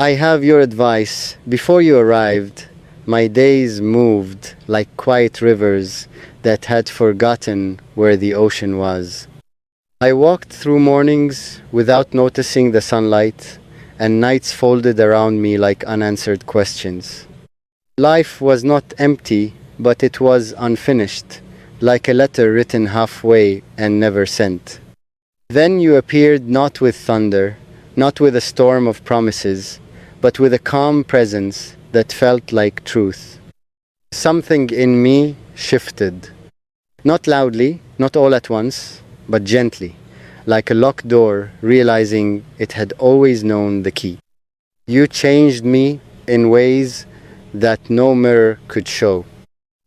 I have your advice. Before you arrived, my days moved like quiet rivers that had forgotten where the ocean was. I walked through mornings without noticing the sunlight, and nights folded around me like unanswered questions. Life was not empty, but it was unfinished, like a letter written halfway and never sent. Then you appeared not with thunder, not with a storm of promises, but with a calm presence that felt like truth. Something in me shifted. Not loudly, not all at once, but gently, like a locked door realizing it had always known the key. You changed me in ways that no mirror could show.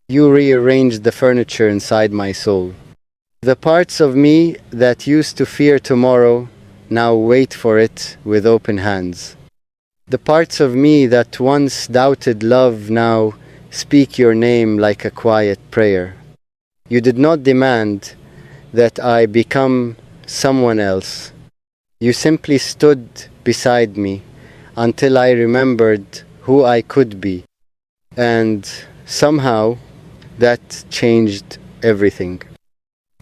You rearranged the furniture inside my soul. The parts of me that used to fear tomorrow now wait for it with open hands. The parts of me that once doubted love now speak your name like a quiet prayer. You did not demand that I become someone else. You simply stood beside me until I remembered who I could be. And somehow that changed everything.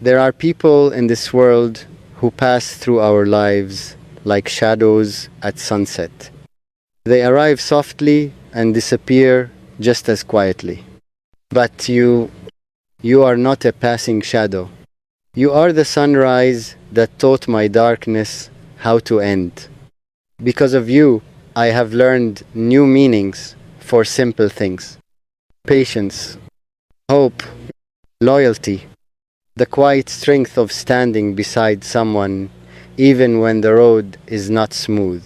There are people in this world who pass through our lives like shadows at sunset. They arrive softly and disappear just as quietly. But you are not a passing shadow. You are the sunrise that taught my darkness how to end. Because of you, I have learned new meanings for simple things. Patience, hope, loyalty, the quiet strength of standing beside someone even when the road is not smooth.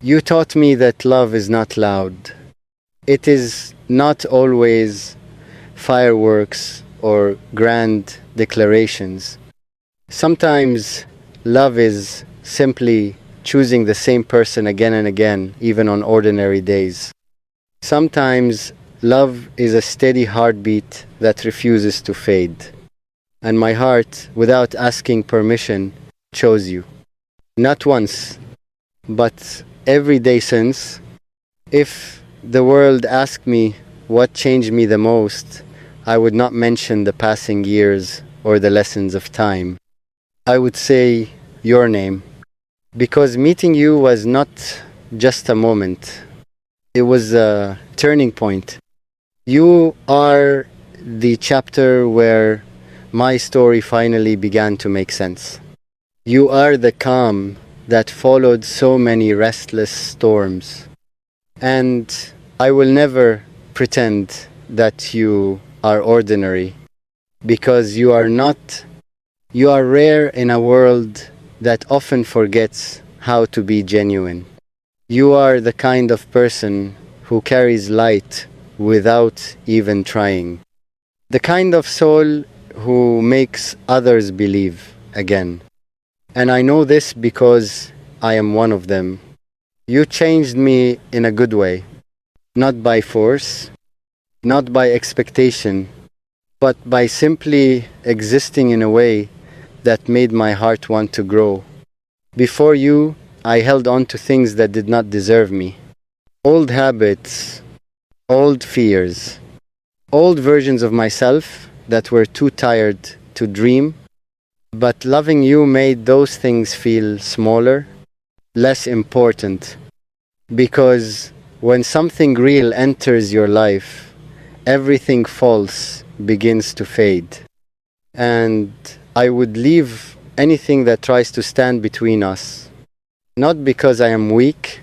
You taught me that love is not loud. It is not always fireworks or grand declarations. Sometimes love is simply choosing the same person again and again, even on ordinary days. Sometimes love is a steady heartbeat that refuses to fade. And my heart, without asking permission, chose you. Not once, but every day since. If the world asked me what changed me the most, I would not mention the passing years or the lessons of time. I would say your name, because meeting you was not just a moment. It was a turning point. You are the chapter where my story finally began to make sense. You are the calm that followed so many restless storms. And I will never pretend that you are ordinary, because you are not. You are rare in a world that often forgets how to be genuine. You are the kind of person who carries light without even trying. The kind of soul who makes others believe again. And I know this because I am one of them. You changed me in a good way, not by force, not by expectation, but by simply existing in a way that made my heart want to grow. Before you, I held on to things that did not deserve me. Old habits, old fears, old versions of myself that were too tired to dream. But loving you made those things feel smaller, less important. Because when something real enters your life, everything false begins to fade. And I would leave anything that tries to stand between us. Not because I am weak,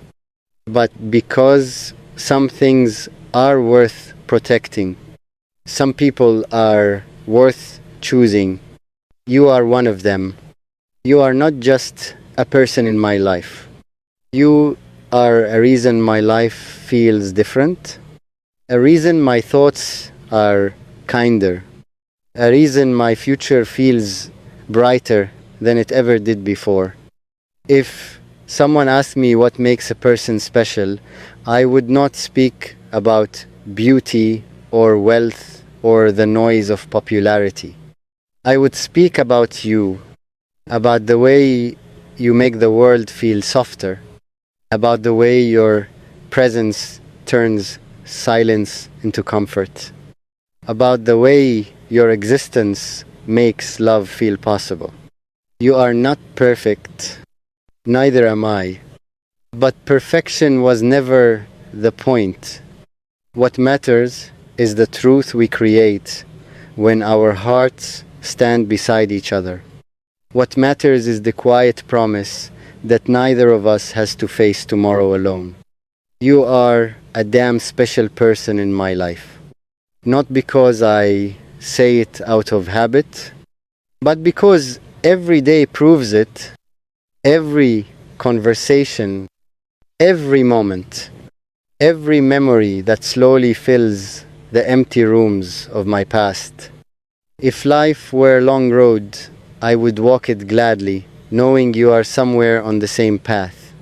but because some things are worth protecting. Some people are worth choosing. You are one of them. You are not just a person in my life. You are a reason my life feels different. A reason my thoughts are kinder. A reason my future feels brighter than it ever did before. If someone asked me what makes a person special, I would not speak about beauty or wealth or the noise of popularity. I would speak about you, about the way you make the world feel softer, about the way your presence turns silence into comfort, about the way your existence makes love feel possible. You are not perfect, neither am I, but perfection was never the point. What matters is the truth we create when our hearts stand beside each other. What matters is the quiet promise that neither of us has to face tomorrow alone. You are a damn special person in my life. Not because I say it out of habit, but because every day proves it, every conversation, every moment, every memory that slowly fills the empty rooms of my past. If life were a long road, I would walk it gladly, knowing you are somewhere on the same path.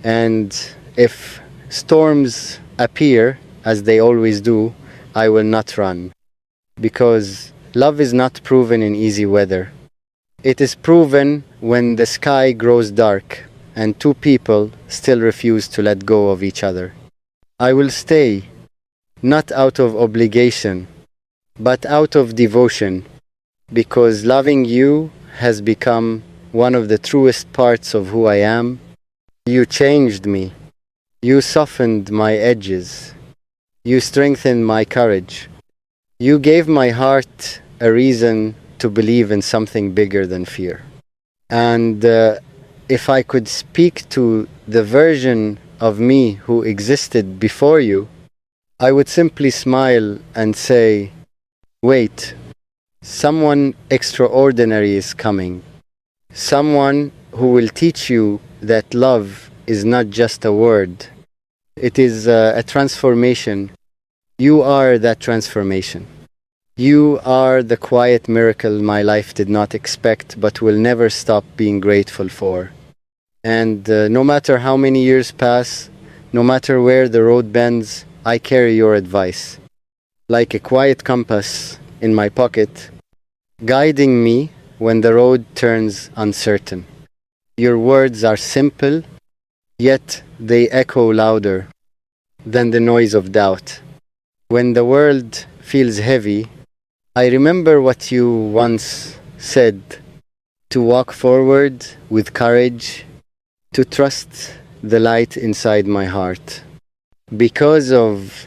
And if storms appear, as they always do, I will not run. Because love is not proven in easy weather. It is proven when the sky grows dark and two people still refuse to let go of each other. I will stay, not out of obligation, but out of devotion, because loving you has become one of the truest parts of who I am. You changed me. You softened my edges. You strengthened my courage. You gave my heart a reason to believe in something bigger than fear. And if I could speak to the version of me who existed before you, I would simply smile and say, wait, someone extraordinary is coming. Someone who will teach you that love is not just a word. It is a transformation. You are that transformation. You are the quiet miracle my life did not expect but will never stop being grateful for. And no matter how many years pass, no matter where the road bends, I carry your advice, like a quiet compass in my pocket, guiding me when the road turns uncertain. Your words are simple, yet they echo louder than the noise of doubt. When the world feels heavy, I remember what you once said, to walk forward with courage, to trust the light inside my heart. Because of